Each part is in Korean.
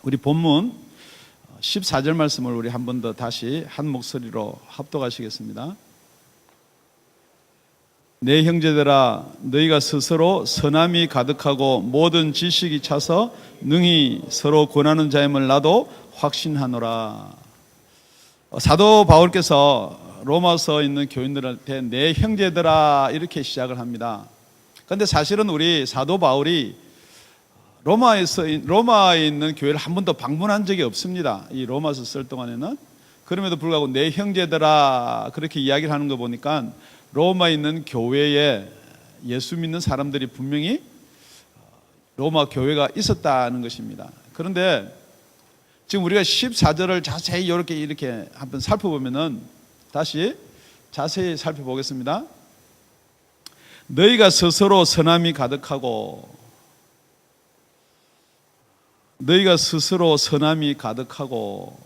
우리 본문 14절 말씀을 우리 한 번 더 다시 한 목소리로 합독하시겠습니다. 내 형제들아, 너희가 스스로 선함이 가득하고 모든 지식이 차서 능히 서로 권하는 자임을 나도 확신하노라. 사도 바울께서 로마서 있는 교인들한테 내 형제들아 이렇게 시작을 합니다. 그런데 사실은 우리 사도 바울이 로마에 있는 교회를 한 번도 방문한 적이 없습니다. 이 로마서 쓸 동안에는. 그럼에도 불구하고 내 형제들아 그렇게 이야기를 하는 거 보니까 로마에 있는 교회에 예수 믿는 사람들이 분명히 로마 교회가 있었다는 것입니다. 그런데 지금 우리가 14절을 자세히 이렇게 한번 살펴보면은 다시 자세히 살펴보겠습니다. 너희가 스스로 선함이 가득하고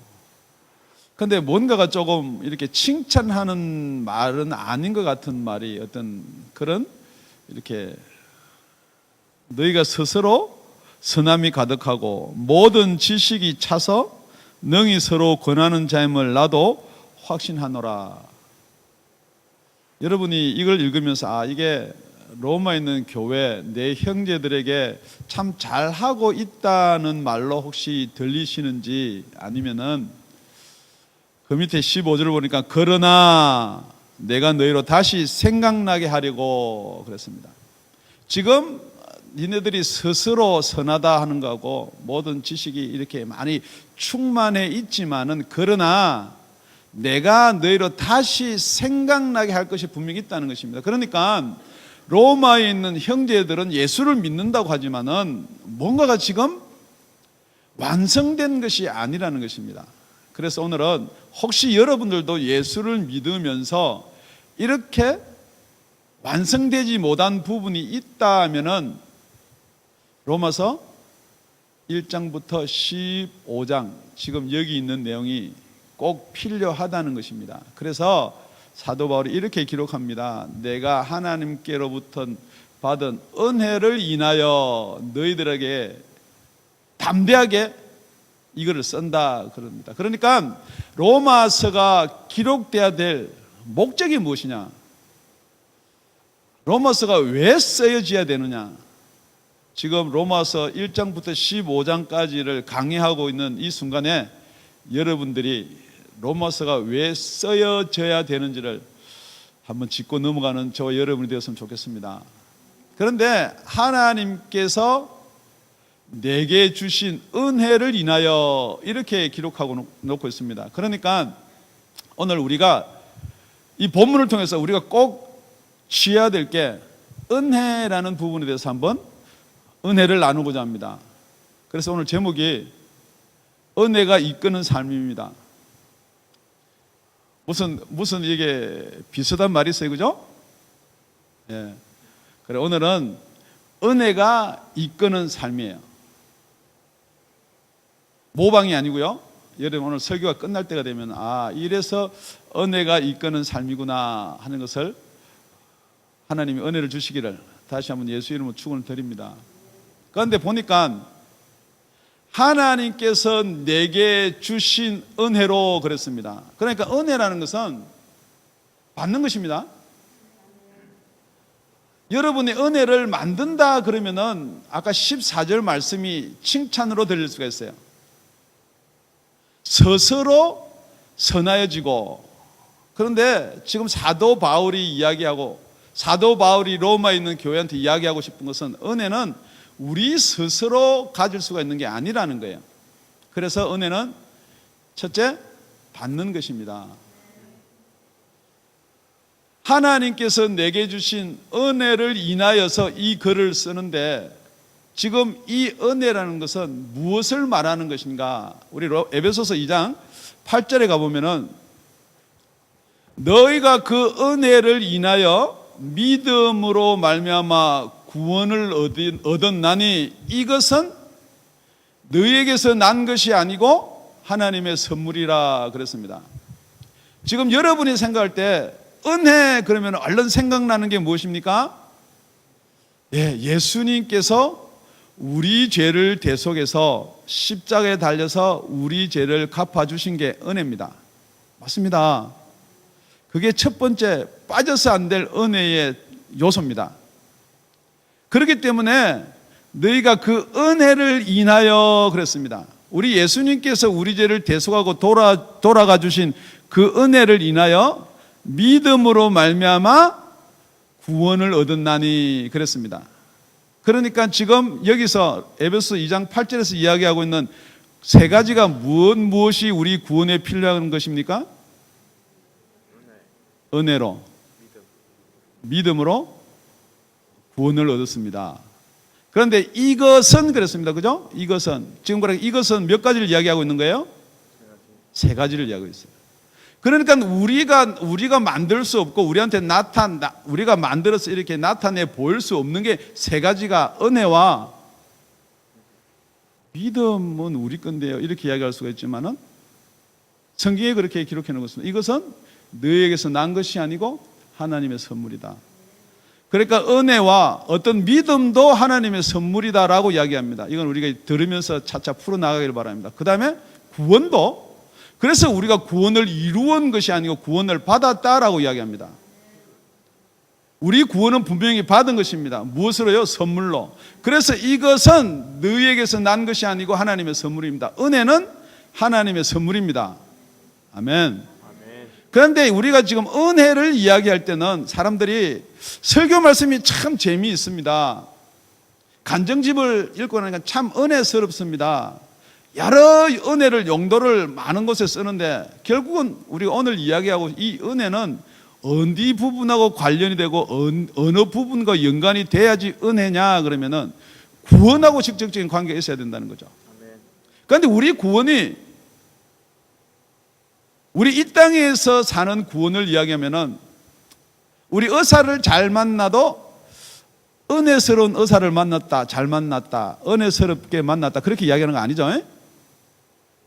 근데 뭔가가 조금 이렇게 칭찬하는 말은 아닌 것 같은 말이 어떤 그런 이렇게 너희가 스스로 선함이 가득하고 모든 지식이 차서 능히 서로 권하는 자임을 나도 확신하노라. 여러분이 이걸 읽으면서 이게 로마에 있는 교회 내 형제들에게 참 잘하고 있다는 말로 혹시 들리시는지, 아니면은 그 밑에 15절을 보니까 그러나 내가 너희로 다시 생각나게 하려고 그랬습니다. 지금 니네들이 스스로 선하다 하는 거하고 모든 지식이 이렇게 많이 충만해 있지만은 그러나 내가 너희로 다시 생각나게 할 것이 분명히 있다는 것입니다. 그러니까 로마에 있는 형제들은 예수를 믿는다고 하지만은 뭔가가 지금 완성된 것이 아니라는 것입니다. 그래서 오늘은 혹시 여러분들도 예수를 믿으면서 이렇게 완성되지 못한 부분이 있다면은 로마서 1장부터 15장 지금 여기 있는 내용이 꼭 필요하다는 것입니다. 그래서 사도 바울이 이렇게 기록합니다. 내가 하나님께로부터 받은 은혜를 인하여 너희들에게 담대하게 이거를 쓴다 그럽니다. 그러니까 로마서가 기록돼야 될 목적이 무엇이냐? 로마서가 왜 쓰여져야 되느냐? 지금 로마서 1장부터 15장까지를 강의하고 있는 이 순간에 여러분들이 로마서가 왜 쓰여져야 되는지를 한번 짚고 넘어가는 저와 여러분이 되었으면 좋겠습니다. 그런데 하나님께서 내게 주신 은혜를 인하여 이렇게 기록하고 놓고 있습니다. 그러니까 오늘 우리가 이 본문을 통해서 우리가 꼭 취해야 될 게 은혜라는 부분에 대해서 한번 은혜를 나누고자 합니다. 그래서 오늘 제목이 은혜가 이끄는 삶입니다. 무슨 이게 비슷한 말이 있어요, 그죠? 예. 그래, 오늘은 은혜가 이끄는 삶이에요. 모방이 아니고요. 여러분 오늘 설교가 끝날 때가 되면 이래서 은혜가 이끄는 삶이구나 하는 것을 하나님이 은혜를 주시기를 다시 한번 예수 이름으로 축원을 드립니다. 그런데 보니까 하나님께서 내게 주신 은혜로 그랬습니다. 그러니까 은혜라는 것은 받는 것입니다. 여러분이 은혜를 만든다 그러면은 아까 14절 말씀이 칭찬으로 들릴 수가 있어요. 스스로 선하여지고. 그런데 지금 사도 바울이 이야기하고 사도 바울이 로마에 있는 교회한테 이야기하고 싶은 것은 은혜는 우리 스스로 가질 수가 있는 게 아니라는 거예요. 그래서 은혜는 첫째, 받는 것입니다. 하나님께서 내게 주신 은혜를 인하여서 이 글을 쓰는데 지금 이 은혜라는 것은 무엇을 말하는 것인가? 우리 에베소서 2장 8절에 가보면은 너희가 그 은혜를 인하여 믿음으로 말미암아 구원을 얻었나니 이것은 너희에게서 난 것이 아니고 하나님의 선물이라 그랬습니다. 지금 여러분이 생각할 때 은혜 그러면 얼른 생각나는 게 무엇입니까? 예수님께서 우리 죄를 대속해서 십자가에 달려서 우리 죄를 갚아주신 게 은혜입니다. 맞습니다. 그게 첫 번째 빠져서 안 될 은혜의 요소입니다. 그렇기 때문에 너희가 그 은혜를 인하여 그랬습니다. 우리 예수님께서 우리 죄를 대속하고 돌아가 주신 그 은혜를 인하여 믿음으로 말미암아 구원을 얻었나니 그랬습니다. 그러니까 지금 여기서 에베소 2장 8절에서 이야기하고 있는 세 가지가 무엇이 우리 구원에 필요한 것입니까? 은혜로, 믿음으로 구원을 얻었습니다. 그런데 이것은 그랬습니다. 그죠? 이것은 몇 가지를 이야기하고 있는 거예요? 세 가지를 이야기하고 있어요. 그러니까 우리가 만들 수 없고 우리가 만들어서 이렇게 나타내 보일 수 없는 게 세 가지가 은혜와 믿음은 우리 건데요. 이렇게 이야기할 수가 있지만은 성경에 그렇게 기록해 놓은 것입니다. 이것은 너희에게서 난 것이 아니고 하나님의 선물이다. 그러니까 은혜와 어떤 믿음도 하나님의 선물이다라고 이야기합니다. 이건 우리가 들으면서 차차 풀어나가기를 바랍니다. 그 다음에 구원도, 그래서 우리가 구원을 이루은 것이 아니고 구원을 받았다라고 이야기합니다. 우리 구원은 분명히 받은 것입니다. 무엇으로요? 선물로. 그래서 이것은 너희에게서 난 것이 아니고 하나님의 선물입니다. 은혜는 하나님의 선물입니다. 아멘. 그런데 우리가 지금 은혜를 이야기할 때는 사람들이 설교 말씀이 참 재미있습니다. 간증집을 읽고 나니까 참 은혜스럽습니다. 여러 은혜를 용도를 많은 곳에 쓰는데 결국은 우리가 오늘 이야기하고 이 은혜는 어디 부분하고 관련이 되고 어느 부분과 연관이 돼야지 은혜냐 그러면은 구원하고 직접적인 관계가 있어야 된다는 거죠. 그런데 우리 구원이 우리 이 땅에서 사는 구원을 이야기하면은 우리 의사를 잘 만나도 은혜스러운 의사를 만났다, 잘 만났다, 은혜스럽게 만났다 그렇게 이야기하는 거 아니죠?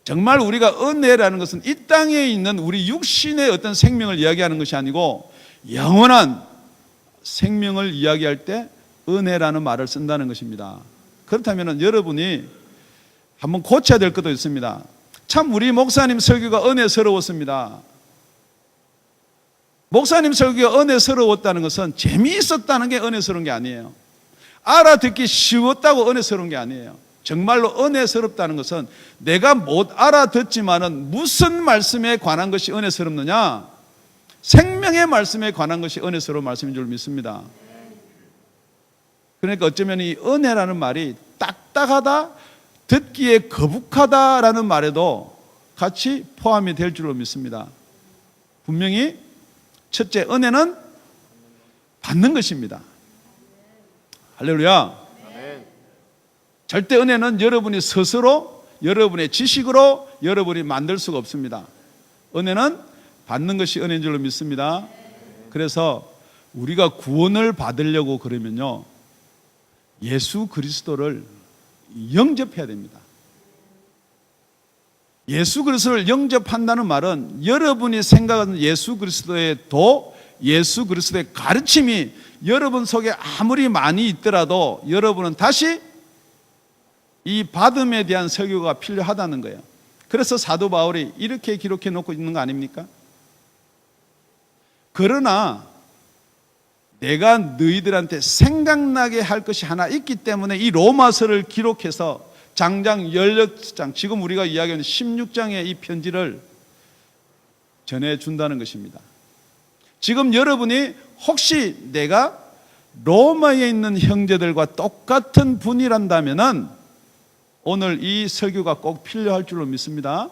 정말 우리가 은혜라는 것은 이 땅에 있는 우리 육신의 어떤 생명을 이야기하는 것이 아니고 영원한 생명을 이야기할 때 은혜라는 말을 쓴다는 것입니다. 그렇다면 여러분이 한번 고쳐야 될 것도 있습니다. 참 우리 목사님 설교가 은혜스러웠습니다. 목사님 설교가 은혜스러웠다는 것은 재미있었다는 게 은혜스러운 게 아니에요. 알아듣기 쉬웠다고 은혜스러운 게 아니에요. 정말로 은혜스럽다는 것은 내가 못 알아듣지만은 무슨 말씀에 관한 것이 은혜스럽느냐? 생명의 말씀에 관한 것이 은혜스러운 말씀인 줄 믿습니다. 그러니까 어쩌면 이 은혜라는 말이 딱딱하다, 듣기에 거북하다라는 말에도 같이 포함이 될 줄로 믿습니다. 분명히 첫째, 은혜는 받는 것입니다. 할렐루야. 절대 은혜는 여러분이 스스로, 여러분의 지식으로 여러분이 만들 수가 없습니다. 은혜는 받는 것이 은혜인 줄로 믿습니다. 그래서 우리가 구원을 받으려고 그러면요, 예수 그리스도를 영접해야 됩니다. 예수 그리스도를 영접한다는 말은 여러분이 생각하는 예수 그리스도의 도, 예수 그리스도의 가르침이 여러분 속에 아무리 많이 있더라도 여러분은 다시 이 받음에 대한 설교가 필요하다는 거예요. 그래서 사도 바울이 이렇게 기록해 놓고 있는 거 아닙니까? 그러나 내가 너희들한테 생각나게 할 것이 하나 있기 때문에 이 로마서를 기록해서 장장 16장, 지금 우리가 이야기하는 16장의 이 편지를 전해준다는 것입니다. 지금 여러분이 혹시 내가 로마에 있는 형제들과 똑같은 분이란다면은 오늘 이 설교가 꼭 필요할 줄로 믿습니다.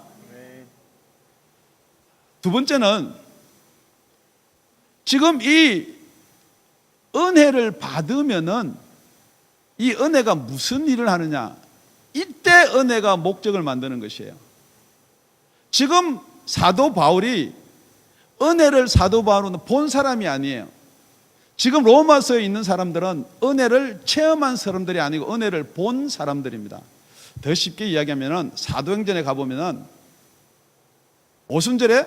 두 번째는 지금 이 은혜를 받으면은 이 은혜가 무슨 일을 하느냐? 이때 은혜가 목적을 만드는 것이에요. 지금 사도 바울이 은혜를 사도 바울은 본 사람이 아니에요. 지금 로마서에 있는 사람들은 은혜를 체험한 사람들이 아니고 은혜를 본 사람들입니다. 더 쉽게 이야기하면 사도행전에 가보면 오순절에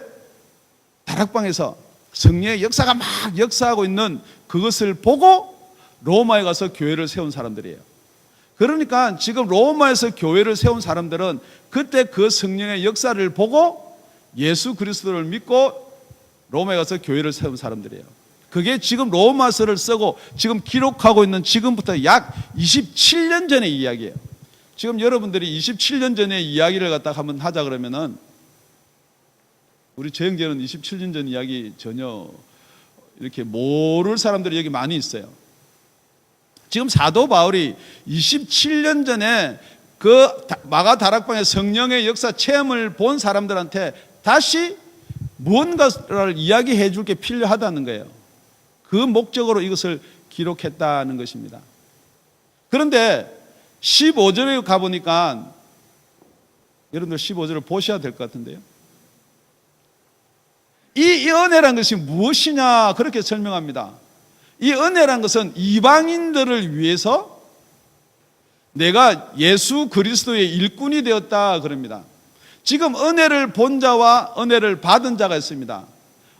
다락방에서 성령의 역사가 막 역사하고 있는 그것을 보고 로마에 가서 교회를 세운 사람들이에요. 그러니까 지금 로마에서 교회를 세운 사람들은 그때 그 성령의 역사를 보고 예수 그리스도를 믿고 로마에 가서 교회를 세운 사람들이에요. 그게 지금 로마서를 쓰고 지금 기록하고 있는 지금부터 약 27년 전의 이야기예요. 지금 여러분들이 27년 전의 이야기를 갖다가 한번 하자 그러면은 우리 제 형제는 27년 전 이야기 전혀 이렇게 모를 사람들이 여기 많이 있어요. 지금 사도 바울이 27년 전에 그 마가 다락방의 성령의 역사 체험을 본 사람들한테 다시 무언가를 이야기해 줄 게 필요하다는 거예요. 그 목적으로 이것을 기록했다는 것입니다. 그런데 15절에 가보니까 여러분들 15절을 보셔야 될 것 같은데요. 이 은혜란 것이 무엇이냐 그렇게 설명합니다. 이 은혜란 것은 이방인들을 위해서 내가 예수 그리스도의 일꾼이 되었다 그럽니다. 지금 은혜를 본 자와 은혜를 받은 자가 있습니다.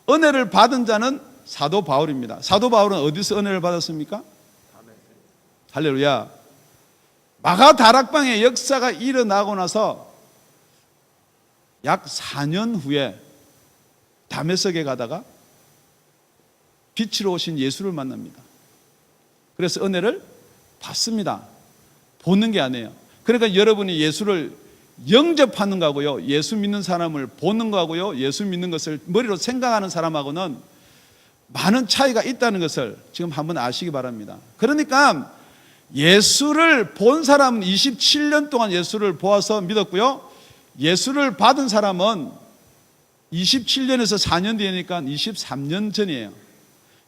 은혜를 받은 자는 사도 바울입니다. 사도 바울은 어디서 은혜를 받았습니까? 할렐루야. 마가 다락방의 역사가 일어나고 나서 약 4년 후에 다메섹에 가다가 빛으로 오신 예수를 만납니다. 그래서 은혜를 받습니다. 보는 게 아니에요. 그러니까 여러분이 예수를 영접하는 거하고요, 예수 믿는 사람을 보는 거하고요, 예수 믿는 것을 머리로 생각하는 사람하고는 많은 차이가 있다는 것을 지금 한번 아시기 바랍니다. 그러니까 예수를 본 사람은 27년 동안 예수를 보아서 믿었고요, 예수를 받은 사람은 27년에서 4년 뒤니까 23년 전이에요.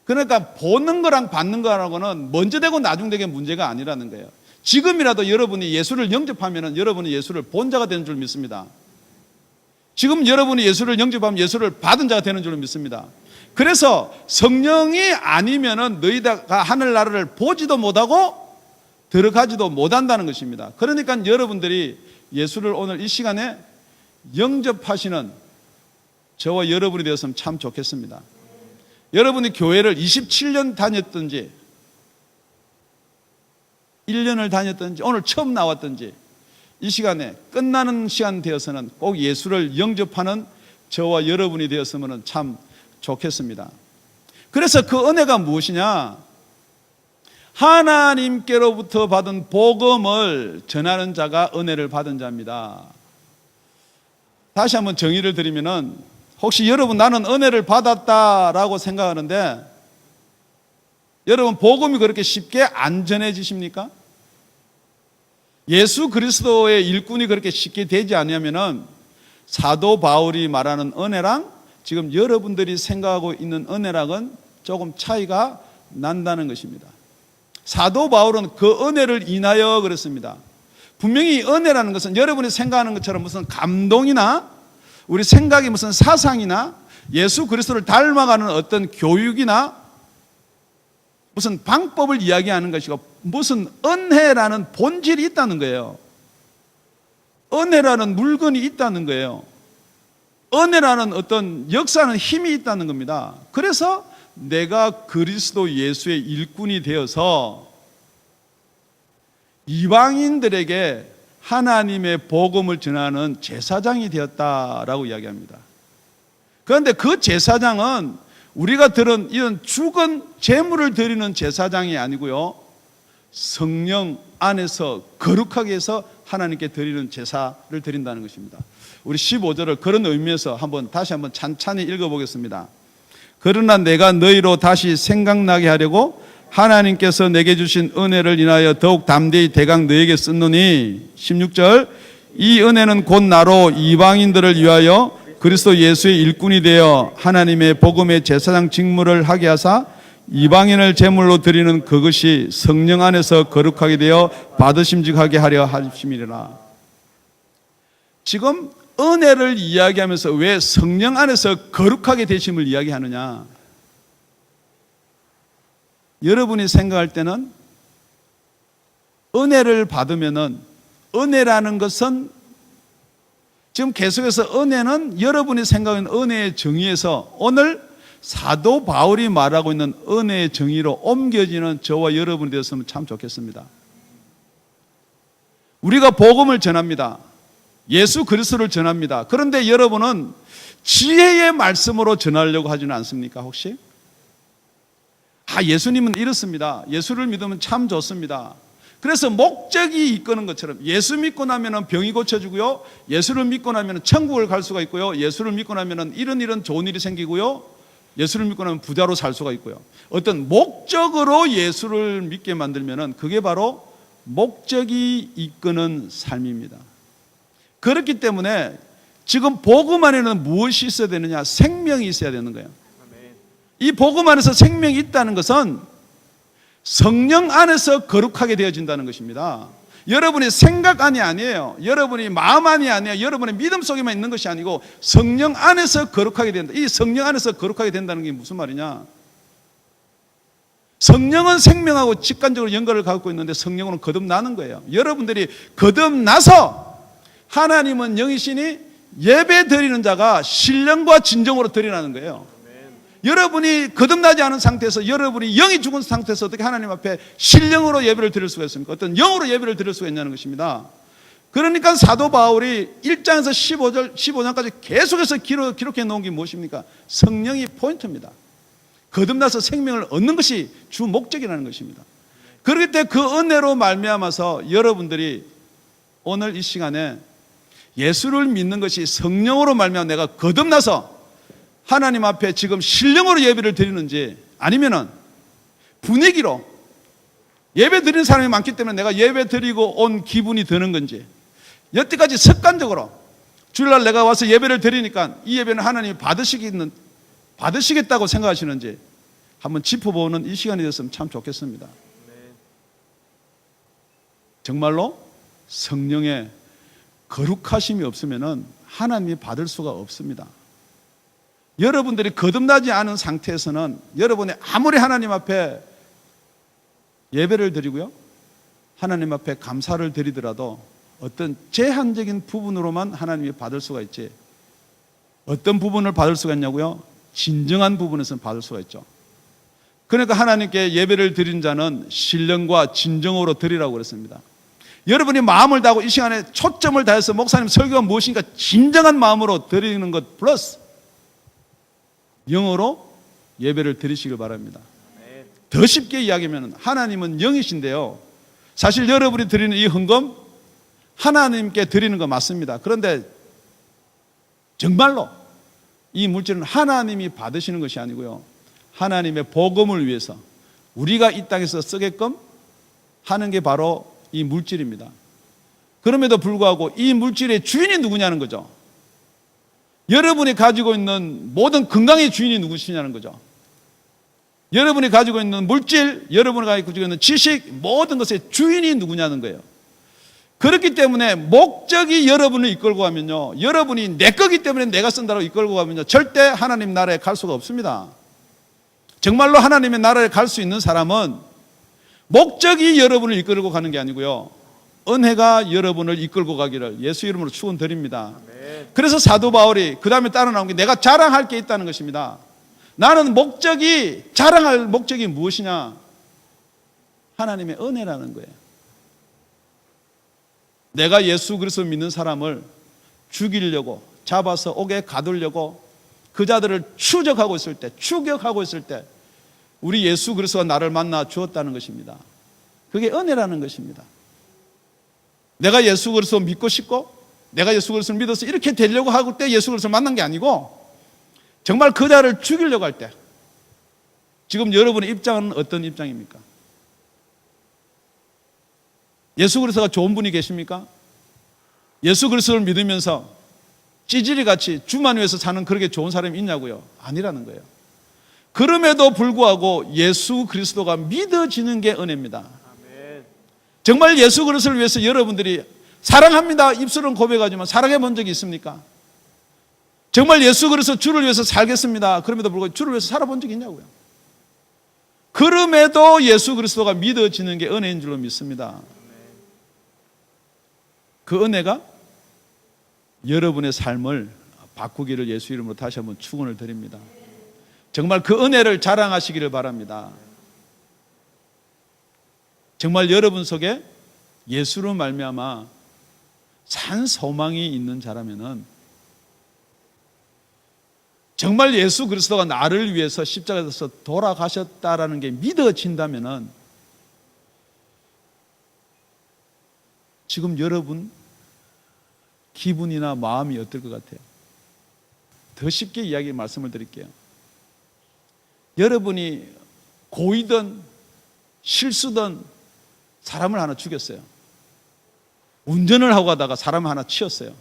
그러니까 보는 거랑 받는 거라고는 먼저 되고 나중 되게 문제가 아니라는 거예요. 지금이라도 여러분이 예수를 영접하면 여러분이 예수를 본 자가 되는 줄 믿습니다. 지금 여러분이 예수를 영접하면 예수를 받은 자가 되는 줄 믿습니다. 그래서 성령이 아니면은 너희가 하늘나라를 보지도 못하고 들어가지도 못한다는 것입니다. 그러니까 여러분들이 예수를 오늘 이 시간에 영접하시는 저와 여러분이 되었으면 참 좋겠습니다. 여러분이 교회를 27년 다녔든지 1년을 다녔든지 오늘 처음 나왔든지 이 시간에 끝나는 시간 되어서는 꼭 예수를 영접하는 저와 여러분이 되었으면 참 좋겠습니다. 그래서 그 은혜가 무엇이냐? 하나님께로부터 받은 복음을 전하는 자가 은혜를 받은 자입니다. 다시 한번 정의를 드리면은 혹시 여러분 나는 은혜를 받았다라고 생각하는데 여러분 복음이 그렇게 쉽게 안 전해지십니까? 예수 그리스도의 일꾼이 그렇게 쉽게 되지 않으면은 사도 바울이 말하는 은혜랑 지금 여러분들이 생각하고 있는 은혜랑은 조금 차이가 난다는 것입니다. 사도 바울은 그 은혜를 인하여 그랬습니다. 분명히 은혜라는 것은 여러분이 생각하는 것처럼 무슨 감동이나 우리 생각이 무슨 사상이나 예수 그리스도를 닮아가는 어떤 교육이나 무슨 방법을 이야기하는 것이고 무슨 은혜라는 본질이 있다는 거예요. 은혜라는 물건이 있다는 거예요. 은혜라는 어떤 역사는 힘이 있다는 겁니다. 그래서 내가 그리스도 예수의 일꾼이 되어서 이방인들에게 하나님의 복음을 전하는 제사장이 되었다라고 이야기합니다. 그런데 그 제사장은 우리가 들은 이런 죽은 제물을 드리는 제사장이 아니고요, 성령 안에서 거룩하게 해서 하나님께 드리는 제사를 드린다는 것입니다. 우리 15절을 그런 의미에서 다시 한번 찬찬히 읽어보겠습니다. 그러나 내가 너희로 다시 생각나게 하려고 하나님께서 내게 주신 은혜를 인하여 더욱 담대히 대강 너에게 썼노니 16절 이 은혜는 곧 나로 이방인들을 위하여 그리스도 예수의 일꾼이 되어 하나님의 복음의 제사장 직무를 하게 하사 이방인을 제물로 드리는 그것이 성령 안에서 거룩하게 되어 받으심직하게 하려 하심이라. 지금 은혜를 이야기하면서 왜 성령 안에서 거룩하게 되심을 이야기하느냐? 여러분이 생각할 때는 은혜를 받으면은 은혜라는 것은 지금 계속해서 은혜는 여러분이 생각하는 은혜의 정의에서 오늘 사도 바울이 말하고 있는 은혜의 정의로 옮겨지는 저와 여러분이 되었으면 참 좋겠습니다. 우리가 복음을 전합니다. 예수 그리스도를 전합니다. 그런데 여러분은 지혜의 말씀으로 전하려고 하지는 않습니까 혹시? 예수님은 이렇습니다. 예수를 믿으면 참 좋습니다. 그래서 목적이 이끄는 것처럼 예수 믿고 나면 병이 고쳐지고요, 예수를 믿고 나면 천국을 갈 수가 있고요, 예수를 믿고 나면 이런 좋은 일이 생기고요, 예수를 믿고 나면 부자로 살 수가 있고요. 어떤 목적으로 예수를 믿게 만들면 그게 바로 목적이 이끄는 삶입니다. 그렇기 때문에 지금 복음 안에는 무엇이 있어야 되느냐? 생명이 있어야 되는 거예요. 이 복음 안에서 생명이 있다는 것은 성령 안에서 거룩하게 되어진다는 것입니다. 여러분의 생각 안이 아니에요. 여러분이 마음 안이 아니에요. 여러분의 믿음 속에만 있는 것이 아니고 성령 안에서 거룩하게 된다. 이 성령 안에서 거룩하게 된다는 게 무슨 말이냐? 성령은 생명하고 직관적으로 연결을 갖고 있는데 성령은 거듭나는 거예요. 여러분들이 거듭나서 하나님은 영이시니 예배 드리는 자가 신령과 진정으로 드리라는 거예요. 여러분이 거듭나지 않은 상태에서, 여러분이 영이 죽은 상태에서 어떻게 하나님 앞에 신령으로 예배를 드릴 수가 있습니까? 어떤 영으로 예배를 드릴 수가 있냐는 것입니다. 그러니까 사도 바울이 1장에서 15장까지 계속해서 기록해 놓은 게 무엇입니까? 성령이 포인트입니다. 거듭나서 생명을 얻는 것이 주 목적이라는 것입니다. 그렇기 때문에 그 은혜로 말미암아서 여러분들이 오늘 이 시간에 예수를 믿는 것이 성령으로 말미암아 내가 거듭나서 하나님 앞에 지금 신령으로 예배를 드리는지, 아니면은 분위기로 예배 드리는 사람이 많기 때문에 내가 예배 드리고 온 기분이 드는 건지, 여태까지 습관적으로 주일날 내가 와서 예배를 드리니까 이 예배는 하나님이 받으시겠다고 생각하시는지 한번 짚어보는 이 시간이 됐으면 참 좋겠습니다. 정말로 성령의 거룩하심이 없으면 하나님이 받을 수가 없습니다. 여러분들이 거듭나지 않은 상태에서는 여러분이 아무리 하나님 앞에 예배를 드리고요, 하나님 앞에 감사를 드리더라도 어떤 제한적인 부분으로만 하나님이 받을 수가 있지, 어떤 부분을 받을 수가 있냐고요? 진정한 부분에서는 받을 수가 있죠. 그러니까 하나님께 예배를 드린 자는 신령과 진정으로 드리라고 그랬습니다. 여러분이 마음을 다하고 이 시간에 초점을 다해서 목사님 설교가 무엇인가 진정한 마음으로 드리는 것 플러스 영어로 예배를 드리시길 바랍니다. 더 쉽게 이야기하면 하나님은 영이신데요, 사실 여러분이 드리는 이 헌금 하나님께 드리는 거 맞습니다. 그런데 정말로 이 물질은 하나님이 받으시는 것이 아니고요, 하나님의 복음을 위해서 우리가 이 땅에서 쓰게끔 하는 게 바로 이 물질입니다. 그럼에도 불구하고 이 물질의 주인이 누구냐는 거죠. 여러분이 가지고 있는 모든 건강의 주인이 누구시냐는 거죠. 여러분이 가지고 있는 물질, 여러분이 가지고 있는 지식, 모든 것의 주인이 누구냐는 거예요. 그렇기 때문에 목적이 여러분을 이끌고 가면요, 여러분이 내 거기 때문에 내가 쓴다고 이끌고 가면요, 절대 하나님 나라에 갈 수가 없습니다. 정말로 하나님의 나라에 갈 수 있는 사람은 목적이 여러분을 이끌고 가는 게 아니고요, 은혜가 여러분을 이끌고 가기를 예수 이름으로 축원드립니다. 그래서 사도 바울이 그 다음에 따라 나온 게 내가 자랑할 게 있다는 것입니다. 나는 자랑할 목적이 무엇이냐? 하나님의 은혜라는 거예요. 내가 예수 그리스도 믿는 사람을 죽이려고, 잡아서 옥에 가두려고 그 자들을 추격하고 있을 때 우리 예수 그리스도가 나를 만나 주었다는 것입니다. 그게 은혜라는 것입니다. 내가 예수 그리스도 믿고 싶고 내가 예수 그리스도를 믿어서 이렇게 되려고 하고 때 예수 그리스도를 만난 게 아니고, 정말 그 자를 죽이려고 할 때, 지금 여러분의 입장은 어떤 입장입니까? 예수 그리스도가 좋은 분이 계십니까? 예수 그리스도를 믿으면서 찌질이 같이 주만 위해서 사는 그렇게 좋은 사람이 있냐고요? 아니라는 거예요. 그럼에도 불구하고 예수 그리스도가 믿어지는 게 은혜입니다. 정말 예수 그리스도를 위해서 여러분들이 사랑합니다 입술은 고백하지만 사랑해 본 적이 있습니까? 정말 예수 그리스도 주를 위해서 살겠습니다, 그럼에도 불구하고 주를 위해서 살아본 적이 있냐고요? 그럼에도 예수 그리스도가 믿어지는 게 은혜인 줄로 믿습니다. 그 은혜가 여러분의 삶을 바꾸기를 예수 이름으로 다시 한번 축원을 드립니다. 정말 그 은혜를 자랑하시기를 바랍니다. 정말 여러분 속에 예수로 말미암아 산 소망이 있는 자라면은, 정말 예수 그리스도가 나를 위해서 십자가에서 돌아가셨다라는 게 믿어진다면은, 지금 여러분 기분이나 마음이 어떨 것 같아요? 더 쉽게 이야기 말씀을 드릴게요. 여러분이 고의든 실수든 사람을 하나 죽였어요. 운전을 하고 가다가 사람을 하나 치었어요.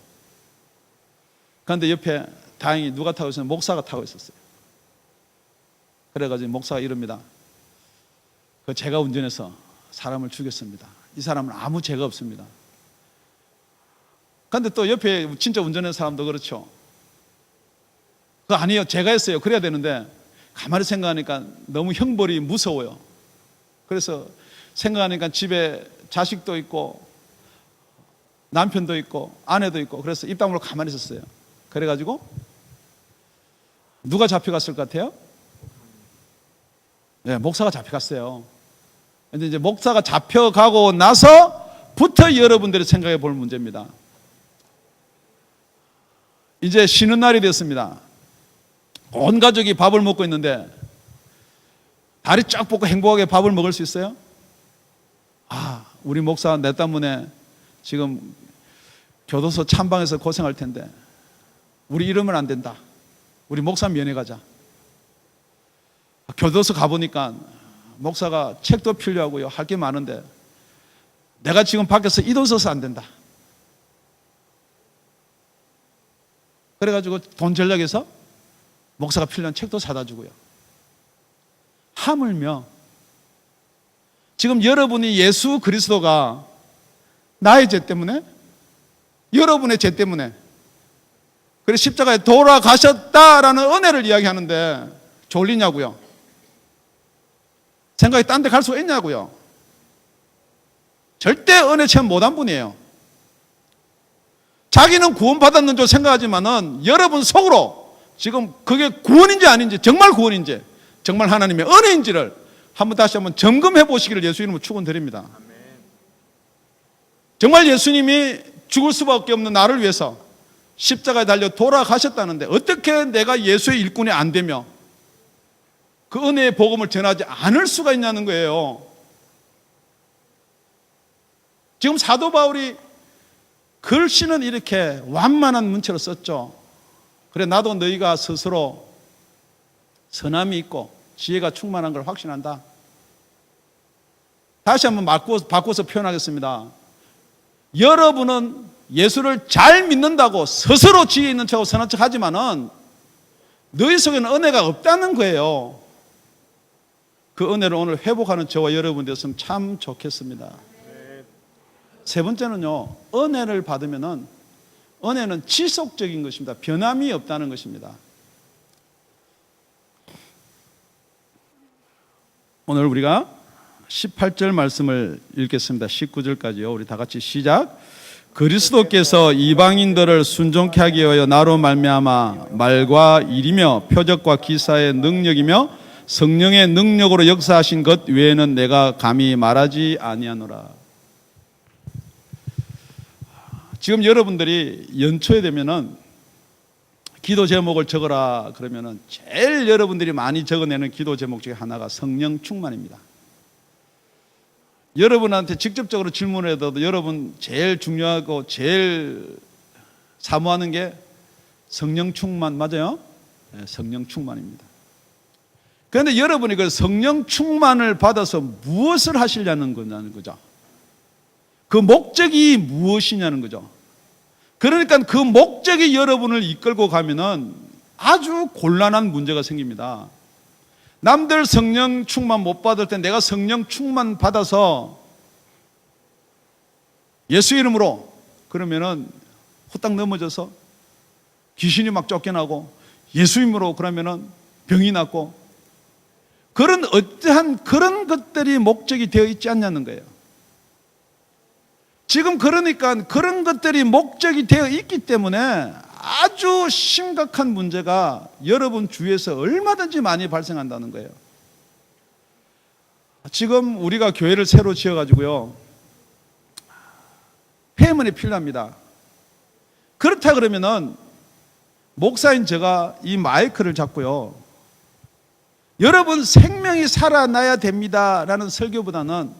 그런데 옆에 다행히 누가 타고 있었어요? 목사가 타고 있었어요. 그래가지고 목사가 이럽니다. 제가 운전해서 사람을 죽였습니다. 이 사람은 아무 죄가 없습니다. 그런데 또 옆에 진짜 운전하는 사람도 그렇죠. 그거 아니에요. 제가 했어요. 그래야 되는데 가만히 생각하니까 너무 형벌이 무서워요. 그래서 생각하니까 집에 자식도 있고 남편도 있고 아내도 있고, 그래서 입 다물고 가만히 있었어요. 그래가지고 누가 잡혀갔을 것 같아요? 네, 목사가 잡혀갔어요. 근데 이제 목사가 잡혀가고 나서부터 여러분들이 생각해 볼 문제입니다. 이제 쉬는 날이 됐습니다. 온 가족이 밥을 먹고 있는데 다리 쫙 뻗고 행복하게 밥을 먹을 수 있어요? 우리 목사 내 때문에 지금 교도소 참방에서 고생할 텐데 우리 이러면 안 된다. 우리 목사 면회 가자. 교도소 가보니까 목사가 책도 필요하고요, 할 게 많은데 내가 지금 밖에서 이도 써서 안 된다. 그래가지고 돈 전략해서 목사가 필요한 책도 사다 주고요. 하물며 지금 여러분이 예수 그리스도가 나의 죄 때문에, 여러분의 죄 때문에 그래서 십자가에 돌아가셨다라는 은혜를 이야기하는데 졸리냐고요? 생각이 딴 데 갈 수 있냐고요? 절대 은혜 체험 못한 분이에요. 자기는 구원받았는 줄 생각하지만은 여러분 속으로 지금 그게 구원인지 아닌지, 정말 구원인지, 정말 하나님의 은혜인지를 다시 한번 점검해 보시기를 예수 이름으로 축원드립니다. 정말 예수님이 죽을 수밖에 없는 나를 위해서 십자가에 달려 돌아가셨다는데 어떻게 내가 예수의 일꾼이 안 되며 그 은혜의 복음을 전하지 않을 수가 있냐는 거예요. 지금 사도 바울이 글씨는 이렇게 완만한 문체로 썼죠. 그래, 나도 너희가 스스로 선함이 있고 지혜가 충만한 걸 확신한다. 다시 한번 바꿔서 표현하겠습니다. 여러분은 예수를 잘 믿는다고 스스로 지혜 있는 척하고 선한 척 하지만은 너희 속에는 은혜가 없다는 거예요. 그 은혜를 오늘 회복하는 저와 여러분 되었으면 참 좋겠습니다. 세 번째는요, 은혜를 받으면은 은혜는 지속적인 것입니다. 변함이 없다는 것입니다. 오늘 우리가 18절 말씀을 읽겠습니다. 19절까지요. 우리 다 같이 시작. 그리스도께서 이방인들을 순종케 하기 위하여 나로 말미암아 말과 일이며 표적과 기사의 능력이며 성령의 능력으로 역사하신 것 외에는 내가 감히 말하지 아니하노라. 지금 여러분들이 연초에 되면은 기도 제목을 적어라 그러면은 제일 여러분들이 많이 적어내는 기도 제목 중에 하나가 성령 충만입니다. 여러분한테 직접적으로 질문을 해도 여러분 제일 중요하고 제일 사모하는 게 성령 충만, 맞아요? 네, 성령 충만입니다. 그런데 여러분이 그 성령 충만을 받아서 무엇을 하시려는 거죠? 그 목적이 무엇이냐는 거죠. 그러니까 그 목적이 여러분을 이끌고 가면은 아주 곤란한 문제가 생깁니다. 남들 성령 충만 못 받을 때 내가 성령 충만 받아서 예수 이름으로 그러면은 후딱 넘어져서 귀신이 막 쫓겨나고 예수 이름으로 그러면은 병이 낫고 그런 어떠한 그런 것들이 목적이 되어 있지 않냐는 거예요. 지금 그러니까 그런 것들이 목적이 되어 있기 때문에 아주 심각한 문제가 여러분 주위에서 얼마든지 많이 발생한다는 거예요. 지금 우리가 교회를 새로 지어가지고요, 폐문이 필요합니다. 그렇다 그러면은 목사인 제가 이 마이크를 잡고요, 여러분 생명이 살아나야 됩니다라는 설교보다는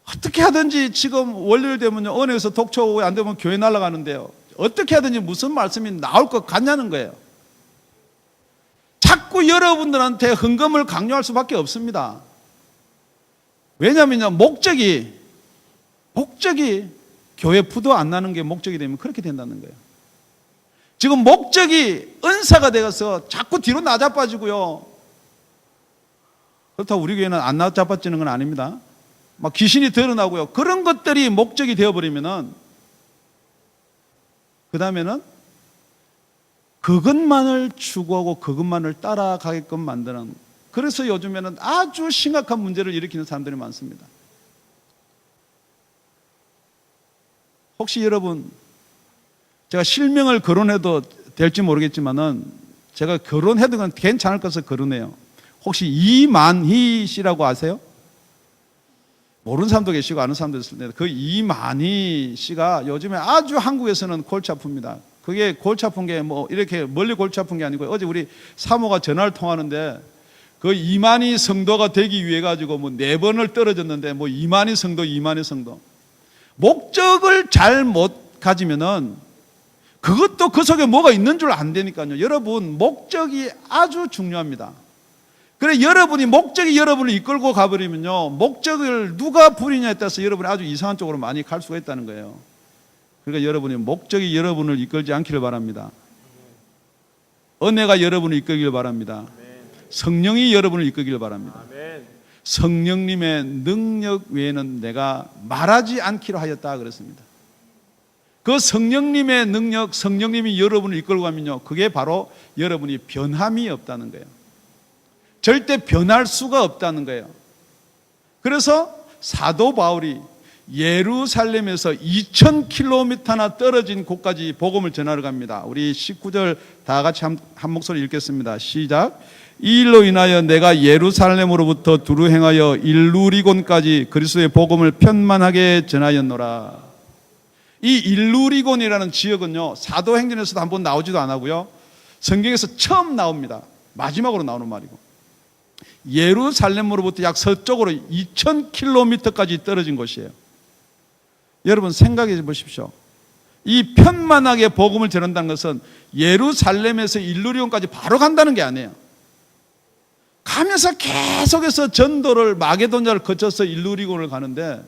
어떻게 하든지 지금 월요일 되면요 은혜에서 독초 오고 안 되면 교회 날아가는데요, 어떻게 하든지 무슨 말씀이 나올 것 같냐는 거예요. 자꾸 여러분들한테 헌금을 강요할 수밖에 없습니다. 왜냐하면요 목적이 교회 부도 안 나는 게 목적이 되면 그렇게 된다는 거예요. 지금 목적이 은사가 되어서 자꾸 뒤로 나자빠지고요, 그렇다고 우리 교회는 안 나자빠지는 건 아닙니다. 막 귀신이 드러나고요, 그런 것들이 목적이 되어버리면은 그 다음에는 그것만을 추구하고 그것만을 따라가게끔 만드는, 그래서 요즘에는 아주 심각한 문제를 일으키는 사람들이 많습니다. 혹시 여러분, 제가 실명을 거론해도 될지 모르겠지만은 제가 결혼해도 괜찮을 것을 거론해요. 혹시 이만희 씨라고 아세요? 모르는 사람도 계시고 아는 사람도 있을 텐데, 그 이만희 씨가 요즘에 아주 한국에서는 골치 아픕니다. 그게 골치 아픈 게 뭐 이렇게 멀리 골치 아픈 게 아니고, 어제 우리 사모가 전화를 통하는데 그 이만희 성도가 되기 위해 가지고 뭐 4번을 떨어졌는데, 뭐 이만희 성도 목적을 잘 못 가지면은 그것도 그 속에 뭐가 있는 줄 안 되니까요. 여러분 목적이 아주 중요합니다. 그래 여러분이 목적이 여러분을 이끌고 가버리면요, 목적을 누가 부리냐에 따라서 여러분이 아주 이상한 쪽으로 많이 갈 수가 있다는 거예요. 그러니까 여러분이 목적이 여러분을 이끌지 않기를 바랍니다. 은혜가 여러분을 이끌기를 바랍니다. 성령이 여러분을 이끌기를 바랍니다. 성령님의 능력 외에는 내가 말하지 않기로 하였다 그랬습니다. 그 성령님의 능력, 성령님이 여러분을 이끌고 가면요, 그게 바로 여러분이 변함이 없다는 거예요. 절대 변할 수가 없다는 거예요. 그래서 사도 바울이 예루살렘에서 2000km나 떨어진 곳까지 복음을 전하러 갑니다. 우리 19절 다 같이 한 목소리 읽겠습니다. 시작. 이 일로 인하여 내가 예루살렘으로부터 두루 행하여 일루리곤까지 그리스도의 복음을 편만하게 전하였노라. 이 일루리곤이라는 지역은요, 사도행전에서도 한번 나오지도 않았고요, 성경에서 처음 나옵니다. 마지막으로 나오는 말이고, 예루살렘으로부터 약 서쪽으로 2000km까지 떨어진 곳이에요. 여러분 생각해 보십시오. 이 편만하게 복음을 전한다는 것은 예루살렘에서 일루리온까지 바로 간다는 게 아니에요. 가면서 계속해서 전도를, 마게도냐를 거쳐서 일루리곤을 가는데,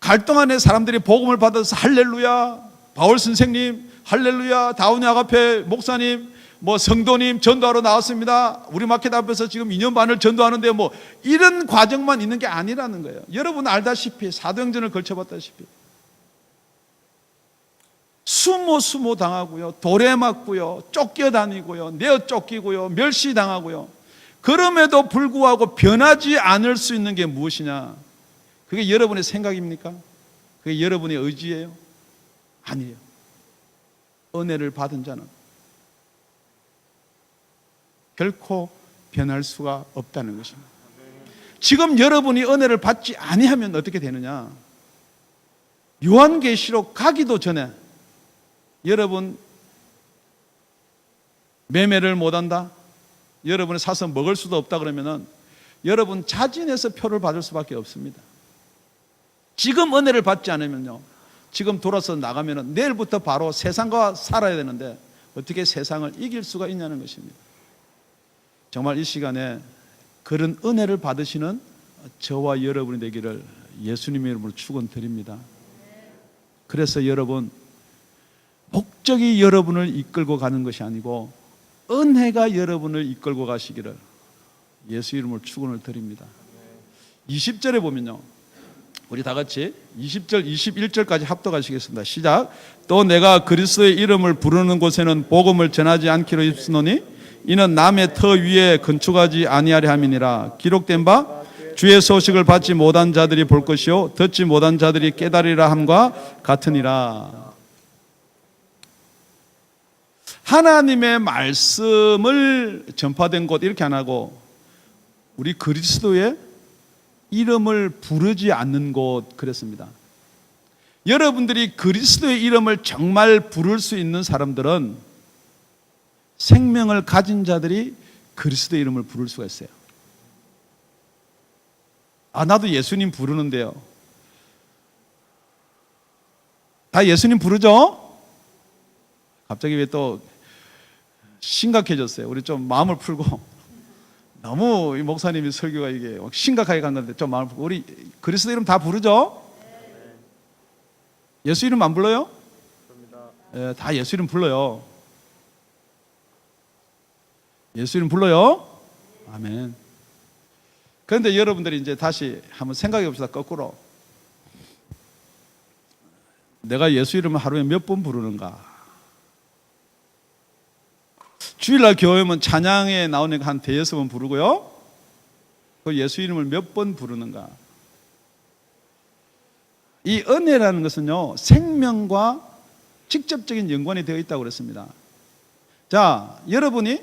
갈 동안에 사람들이 복음을 받아서 할렐루야, 바울 선생님, 할렐루야, 다우니 아가페 목사님, 뭐 성도님 전도하러 나왔습니다. 우리 마켓 앞에서 지금 2년 반을 전도하는데 뭐 이런 과정만 있는 게 아니라는 거예요. 여러분 알다시피 사도행전을 걸쳐봤다시피 수모 당하고요, 돌에 맞고요, 쫓겨다니고요, 내어 쫓기고요, 멸시당하고요, 그럼에도 불구하고 변하지 않을 수 있는 게 무엇이냐? 그게 여러분의 생각입니까? 그게 여러분의 의지예요? 아니에요. 은혜를 받은 자는 결코 변할 수가 없다는 것입니다. 지금 여러분이 은혜를 받지 아니하면 어떻게 되느냐? 요한계시록 가기도 전에 여러분 매매를 못한다, 여러분이 사서 먹을 수도 없다 그러면은 여러분 자진해서 표를 받을 수밖에 없습니다. 지금 은혜를 받지 않으면요, 지금 돌아서 나가면은 내일부터 바로 세상과 살아야 되는데 어떻게 세상을 이길 수가 있냐는 것입니다. 정말 이 시간에 그런 은혜를 받으시는 저와 여러분이 되기를 예수님의 이름으로 축원드립니다. 그래서 여러분, 목적이 여러분을 이끌고 가는 것이 아니고 은혜가 여러분을 이끌고 가시기를 예수 이름으로 축원을 드립니다. 20절에 보면요, 우리 다 같이 20절, 21절까지 합독하시겠습니다. 시작. 또 내가 그리스도의 이름을 부르는 곳에는 복음을 전하지 않기로 입쓰노니 이는 남의 터 위에 건축하지 아니하려 함이니라. 기록된 바 주의 소식을 받지 못한 자들이 볼 것이요 듣지 못한 자들이 깨달으리라 함과 같으니라. 하나님의 말씀을 전파된 곳 이렇게 안 하고 우리 그리스도의 이름을 부르지 않는 곳 그랬습니다. 여러분들이 그리스도의 이름을 정말 부를 수 있는 사람들은 생명을 가진 자들이 그리스도의 이름을 부를 수가 있어요. 나도 예수님 부르는데요. 다 예수님 부르죠? 갑자기 왜 또 심각해졌어요? 우리 좀 마음을 풀고. 너무 이 목사님이 설교가 이게 심각하게 간 건데 좀 마음을 풀고. 우리 그리스도 이름 다 부르죠? 예수 이름 안 불러요? 예, 다 예수 이름 불러요. 예수 이름 불러요? 아멘. 그런데 여러분들이 이제 다시 한번 생각해 봅시다. 거꾸로. 내가 예수 이름을 하루에 몇 번 부르는가? 주일날 교회 오면 찬양에 나오니까 한 대여섯 번 부르고요. 그 예수 이름을 몇 번 부르는가? 이 은혜라는 것은요, 생명과 직접적인 연관이 되어 있다고 그랬습니다. 자, 여러분이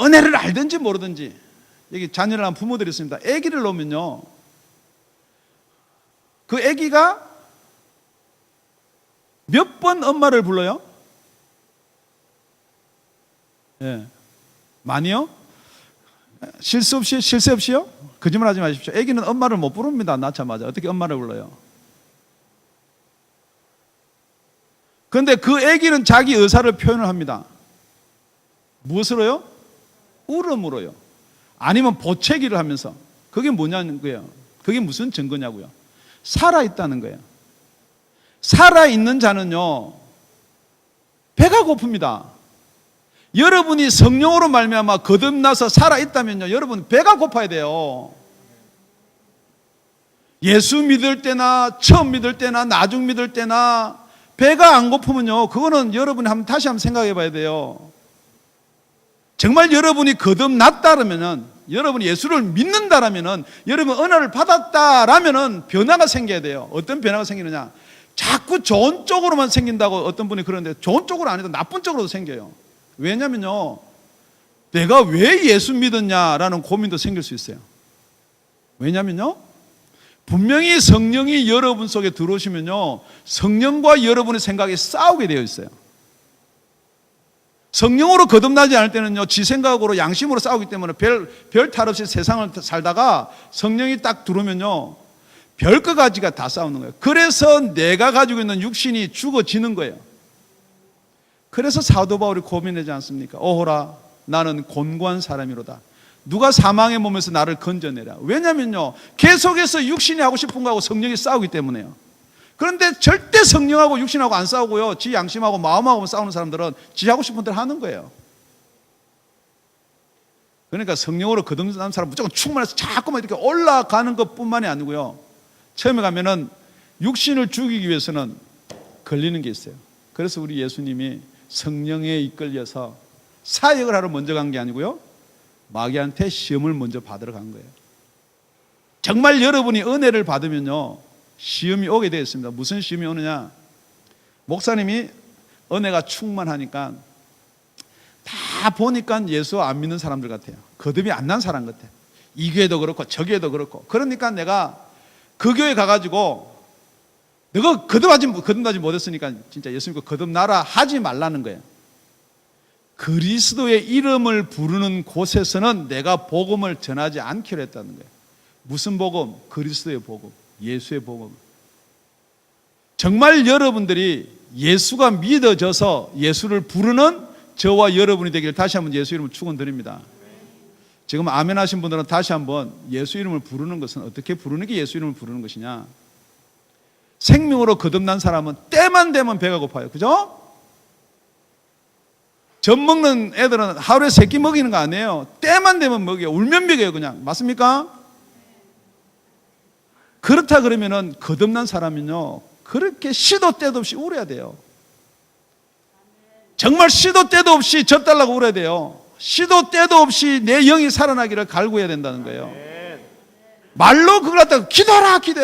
은혜를 알든지 모르든지, 여기 자녀를 한 부모들이 있습니다. 아기를 놓으면요, 그 아기가 몇 번 엄마를 불러요? 예. 많이요? 실수 없이요? 거짓말 하지 마십시오. 아기는 엄마를 못 부릅니다. 낳자마자. 어떻게 엄마를 불러요? 그런데 그 아기는 자기 의사를 표현을 합니다. 무엇으로요? 울음으로요. 아니면 보채기를 하면서. 그게 뭐냐는 거예요. 그게 무슨 증거냐고요. 살아있다는 거예요. 살아있는 자는요, 배가 고픕니다. 여러분이 성령으로 말미암아 거듭나서 살아있다면요, 여러분 배가 고파야 돼요. 예수 믿을 때나 처음 믿을 때나 나중 믿을 때나 배가 안 고프면요, 그거는 여러분이 다시 한번 생각해 봐야 돼요. 정말 여러분이 거듭났다라면은, 여러분이 예수를 믿는다라면은, 여러분 은혜를 받았다라면은 변화가 생겨야 돼요. 어떤 변화가 생기느냐? 자꾸 좋은 쪽으로만 생긴다고 어떤 분이 그러는데, 좋은 쪽으로 아니라 나쁜 쪽으로도 생겨요. 왜냐면요, 내가 왜 예수 믿었냐라는 고민도 생길 수 있어요. 왜냐면요, 분명히 성령이 여러분 속에 들어오시면요, 성령과 여러분의 생각이 싸우게 되어 있어요. 성령으로 거듭나지 않을 때는요, 지 생각으로 양심으로 싸우기 때문에 별 탈 없이 세상을 살다가 성령이 딱 들어오면요, 별것 가지가 다 싸우는 거예요. 그래서 내가 가지고 있는 육신이 죽어지는 거예요. 그래서 사도 바울이 고민하지 않습니까? 오호라, 나는 곤고한 사람이로다. 누가 사망의 몸에서 나를 건져내라. 왜냐면요, 계속해서 육신이 하고 싶은 거하고 성령이 싸우기 때문에요. 그런데 절대 성령하고 육신하고 안 싸우고요, 지 양심하고 마음하고 싸우는 사람들은 지 하고 싶은 대로 하는 거예요. 그러니까 성령으로 거듭난 사람 무조건 충만해서 자꾸만 이렇게 올라가는 것뿐만이 아니고요, 처음에 가면은 육신을 죽이기 위해서는 걸리는 게 있어요. 그래서 우리 예수님이 성령에 이끌려서 사역을 하러 먼저 간 게 아니고요, 마귀한테 시험을 먼저 받으러 간 거예요. 정말 여러분이 은혜를 받으면요, 시험이 오게 되어 있습니다. 무슨 시험이 오느냐? 목사님이 은혜가 충만하니까 다 보니까 예수 안 믿는 사람들 같아요. 거듭이 안 난 사람 같아요. 이 교회도 그렇고 저 교회도 그렇고. 그러니까 내가 그 교회 가가지고 너가 거듭나지 못했으니까 진짜 예수 믿고 거듭나라 하지 말라는 거예요. 그리스도의 이름을 부르는 곳에서는 내가 복음을 전하지 않기로 했다는 거예요. 무슨 복음? 그리스도의 복음, 예수의 복음. 정말 여러분들이 예수가 믿어져서 예수를 부르는 저와 여러분이 되기를 다시 한번 예수 이름을 축원드립니다. 지금 아멘 하신 분들은 다시 한번 예수 이름을 부르는 것은 어떻게 부르는 게 예수 이름을 부르는 것이냐? 생명으로 거듭난 사람은 때만 되면 배가 고파요. 그죠? 젖 먹는 애들은 하루에 3끼 먹이는 거 아니에요. 때만 되면 먹여요. 울면 먹여요, 그냥. 맞습니까? 그렇다 그러면은 거듭난 사람은요, 그렇게 시도 때도 없이 울어야 돼요. 정말 시도 때도 없이 젖달라고 울어야 돼요. 시도 때도 없이 내 영이 살아나기를 갈구해야 된다는 거예요. 말로 그걸 갖다가 기도해야지.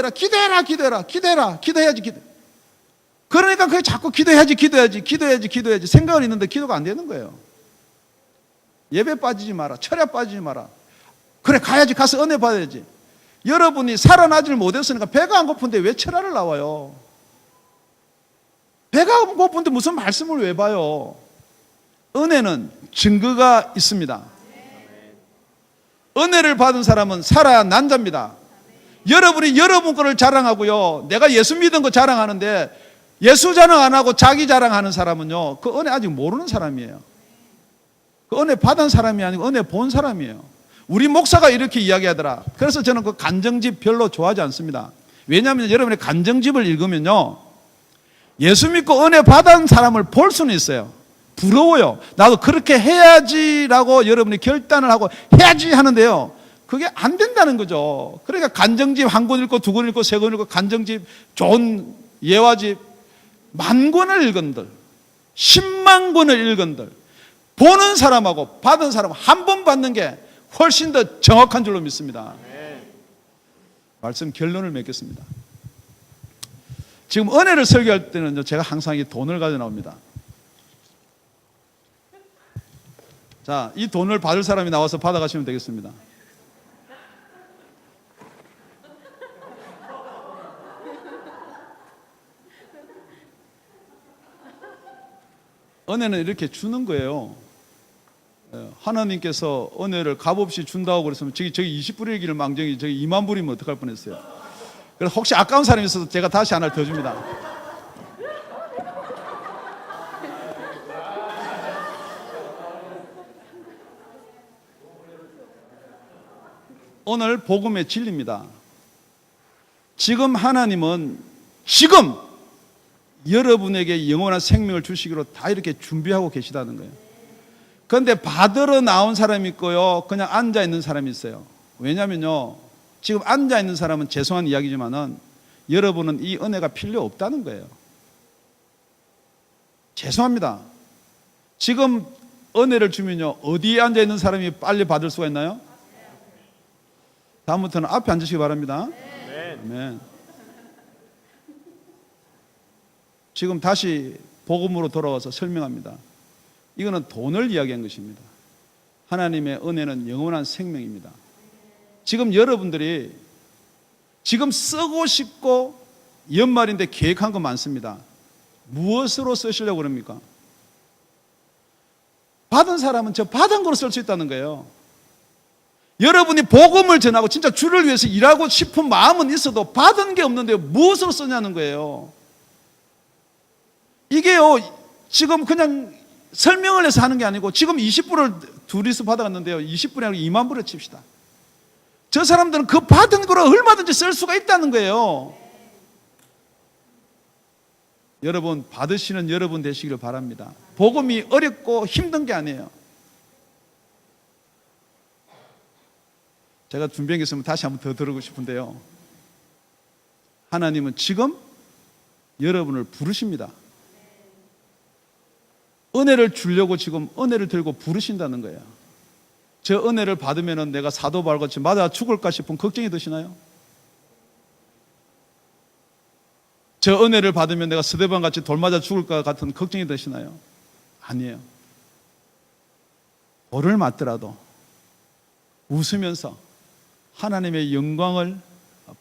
그러니까 그게 자꾸 기도해야지 생각은 있는데 기도가 안 되는 거예요. 예배 빠지지 마라, 철야 빠지지 마라. 그래, 가야지, 가서 은혜 받아야지. 여러분이 살아나질 못했으니까 배가 안 고픈데 왜 철야를 나와요? 배가 고픈데 무슨 말씀을 왜 봐요? 은혜는 증거가 있습니다. 은혜를 받은 사람은 살아야 난자입니다. 여러분이 여러분 거를 자랑하고요, 내가 예수 믿은 거 자랑하는데 예수 자랑 안 하고 자기 자랑하는 사람은요, 그 은혜 아직 모르는 사람이에요. 그 은혜 받은 사람이 아니고 은혜 본 사람이에요. 우리 목사가 이렇게 이야기하더라. 그래서 저는 그 간증집 별로 좋아하지 않습니다. 왜냐하면 여러분이 간증집을 읽으면요, 예수 믿고 은혜 받은 사람을 볼 수는 있어요. 부러워요. 나도 그렇게 해야지라고 여러분이 결단을 하고 해야지 하는데요, 그게 안 된다는 거죠. 그러니까 간증집 한 권 읽고 두 권 읽고 세 권 읽고 간증집 좋은 예화집 만 권을 읽은들, 10만 권을 읽은들, 보는 사람하고 받은 사람 한 번 받는 게 훨씬 더 정확한 줄로 믿습니다. 말씀 결론을 맺겠습니다. 지금 은혜를 설교할 때는 제가 항상 이 돈을 가져 나옵니다. 자, 이 돈을 받을 사람이 나와서 받아가시면 되겠습니다. 은혜는 이렇게 주는 거예요. 하나님께서 은혜를 값없이 준다고 그랬으면 저기 20불이기를 망정이 저기 2만 불이면 어떡할 뻔했어요. 그래서 혹시 아까운 사람이 있어도 제가 다시 하나를 더 줍니다. 오늘 복음의 진리입니다. 지금 하나님은 지금 여러분에게 영원한 생명을 주시기로 다 이렇게 준비하고 계시다는 거예요. 그런데 받으러 나온 사람이 있고요, 그냥 앉아 있는 사람이 있어요. 왜냐면요, 지금 앉아 있는 사람은 죄송한 이야기지만은 여러분은 이 은혜가 필요 없다는 거예요. 죄송합니다. 지금 은혜를 주면요, 어디에 앉아 있는 사람이 빨리 받을 수가 있나요? 다음부터는 앞에 앉으시기 바랍니다. 아멘. 지금 다시 복음으로 돌아와서 설명합니다. 이거는 돈을 이야기한 것입니다. 하나님의 은혜는 영원한 생명입니다. 지금 여러분들이 지금 쓰고 싶고 연말인데 계획한 거 많습니다. 무엇으로 쓰시려고 그럽니까? 받은 사람은 저 받은 거로 쓸 수 있다는 거예요. 여러분이 복음을 전하고 진짜 주를 위해서 일하고 싶은 마음은 있어도 받은 게 없는데 무엇으로 쓰냐는 거예요. 이게요, 지금 그냥 설명을 해서 하는 게 아니고, 지금 20불을 둘이서 받아갔는데요, 20불이 아니고 2만 불을 칩시다. 저 사람들은 그 받은 거로 얼마든지 쓸 수가 있다는 거예요. 여러분, 받으시는 여러분 되시기를 바랍니다. 복음이 어렵고 힘든 게 아니에요. 제가 준비한 게 있으면 다시 한번 더 들어보고 싶은데요, 하나님은 지금 여러분을 부르십니다. 은혜를 주려고 지금 은혜를 들고 부르신다는 거예요. 저 은혜를 받으면 내가 사도 바울같이 맞아 죽을까 싶은 걱정이 드시나요? 저 은혜를 받으면 내가 스데반같이 돌 맞아 죽을까 같은 걱정이 드시나요? 아니에요. 돌을 맞더라도 웃으면서 하나님의 영광을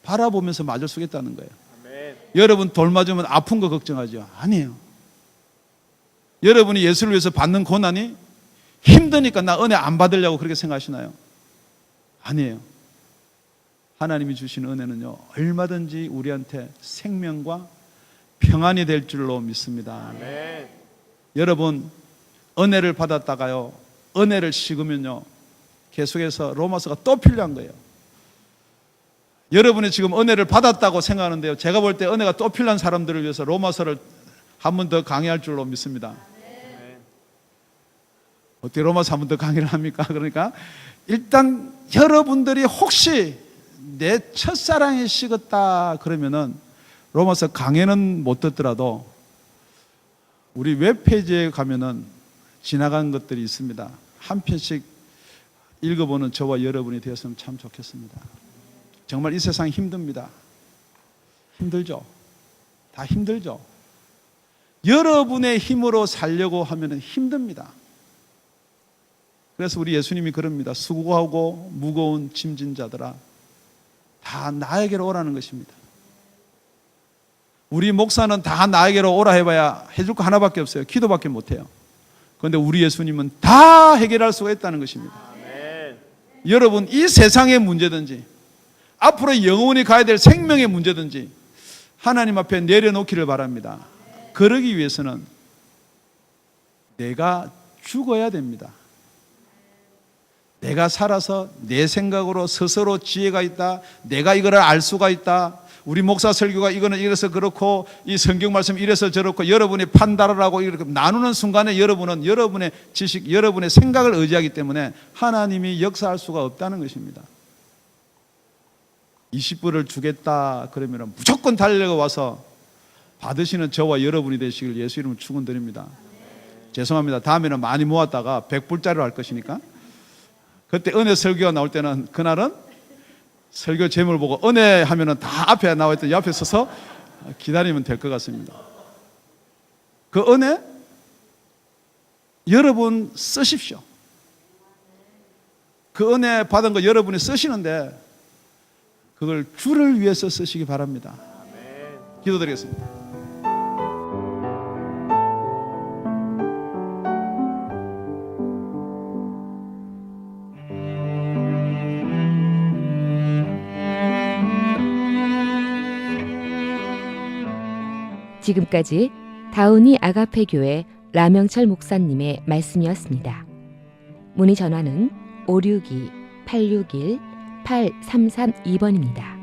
바라보면서 맞을 수 있다는 거예요. 아멘. 여러분 돌 맞으면 아픈 거 걱정하죠? 아니에요. 여러분이 예수를 위해서 받는 고난이 힘드니까 나 은혜 안 받으려고 그렇게 생각하시나요? 아니에요. 하나님이 주신 은혜는요, 얼마든지 우리한테 생명과 평안이 될 줄로 믿습니다. 아멘. 여러분, 은혜를 받았다가요, 은혜를 식으면요, 계속해서 로마서가 또 필요한 거예요. 여러분이 지금 은혜를 받았다고 생각하는데요, 제가 볼 때 은혜가 또 필요한 사람들을 위해서 로마서를 한 번 더 강의할 줄로 믿습니다. 어떻게 로마서 한 번 더 강의를 합니까? 그러니까 일단 여러분들이 혹시 내 첫사랑이 식었다 그러면은 로마서 강의는 못 듣더라도 우리 웹페이지에 가면은 지나간 것들이 있습니다. 한 편씩 읽어보는 저와 여러분이 되었으면 참 좋겠습니다. 정말 이 세상 힘듭니다. 힘들죠? 다 힘들죠? 여러분의 힘으로 살려고 하면 힘듭니다. 그래서 우리 예수님이 그럽니다. 수고하고 무거운 짐진 자들아 다 나에게로 오라는 것입니다. 우리 목사는 다 나에게로 오라 해봐야 해줄 거 하나밖에 없어요. 기도밖에 못해요. 그런데 우리 예수님은 다 해결할 수가 있다는 것입니다. 아멘. 여러분, 이 세상의 문제든지 앞으로 영원히 가야 될 생명의 문제든지 하나님 앞에 내려놓기를 바랍니다. 그러기 위해서는 내가 죽어야 됩니다. 내가 살아서 내 생각으로 스스로 지혜가 있다, 내가 이거를 알 수가 있다, 우리 목사 설교가 이거는 이래서 그렇고 이 성경 말씀 이래서 저렇고 여러분이 판단을 하고 이렇게 나누는 순간에 여러분은 여러분의 지식, 여러분의 생각을 의지하기 때문에 하나님이 역사할 수가 없다는 것입니다. 20불을 주겠다 그러면 무조건 달려가 와서 받으시는 저와 여러분이 되시길 예수 이름으로 축원드립니다. 죄송합니다. 다음에는 많이 모았다가 100불짜리로 할 것이니까 그때 은혜 설교가 나올 때는 그날은 설교 제목을 보고 은혜 하면은 다 앞에 나와 있던 옆에 서서 기다리면 될 것 같습니다. 그 은혜 여러분 쓰십시오. 그 은혜 받은 거 여러분이 쓰시는데 그걸 주를 위해서 쓰시기 바랍니다. 기도드리겠습니다. 지금까지 다운이 아가페 교회 라명철 목사님의 말씀이었습니다. 문의 전화는 562-861-8332번입니다.